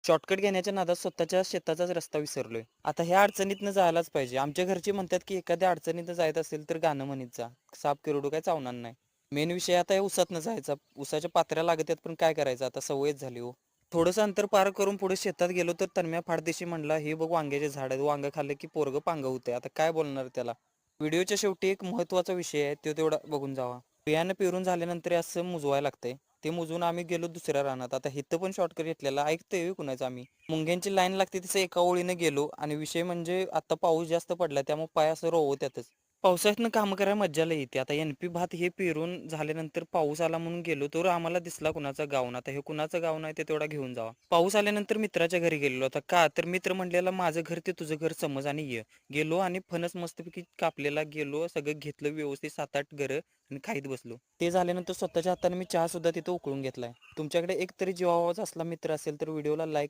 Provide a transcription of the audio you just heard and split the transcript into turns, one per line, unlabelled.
Shortcut घेण्याच्या नादात स्वतःच्या शेताचाच रस्ता विसरलोय. आता ह्या अडचणीतनं जायलाच पाहिजे. आमच्या घरचे म्हणतात की एखाद्या अडचणीतनं जायचं असेल तर गाणं म्हणत जा. साप किरडू काय चावणार नाही. मेन विषय आता या उसातनं जायचा. उसाच्या पात्र्या लागत आहेत पण काय करायचं आता सवयच झाली हो. थोडंसं अंतर पार करून पुढे शेतात गेलो तर तन्म्या फाडदेशी म्हणला हे बघ वांग्याचे झाड आहेत. वांग खाल्लं की पोरगं पांग होते. आता काय बोलणार त्याला. व्हिडिओच्या शेवटी एक महत्त्वाचा विषय आहे तो तेवढा बघून जावा. बियाणं पेरून झाल्यानंतर असं मुजवायला लागतंय. ते मोजून आम्ही गेलो दुसऱ्या रानात. आता इथं पण शॉर्टकट घेतलेला ऐकतोय कुणाचं आम्ही. मुंग्यांची लाईन लागते तसं एका ओळीनं गेलो आणि विषय म्हणजे आता पाऊस जास्त पडला त्यामुळे पाय असं रोवत्यातच. पावसातनं कामं करायला मज्जा लई येते. आता NP भात हे पेरून झाल्यानंतर पाऊस आला म्हणून गेलो तर आम्हाला दिसला कुणाचा गावून. आता हे कुणाचं गाव नाही ते तेवढा घेऊन जावा. पाऊस आल्यानंतर मित्राच्या घरी गेलेलो. आता का तर मित्र म्हणलेला माझं घर ते तुझं घर समज आणि ये. गेलो आणि फणस मस्तपैकी कापलेला गेलो सगळं घेतलं व्यवस्थित 7-8 घरं आणि खाईत बसलो. ते झाल्यानंतर स्वतःच्या हाताने मी चहा सुद्धा तिथं उकळून घेतलाय. तुमच्याकडे एक तरी जीवाभावाचा असला मित्र असेल तर व्हिडिओला लाईक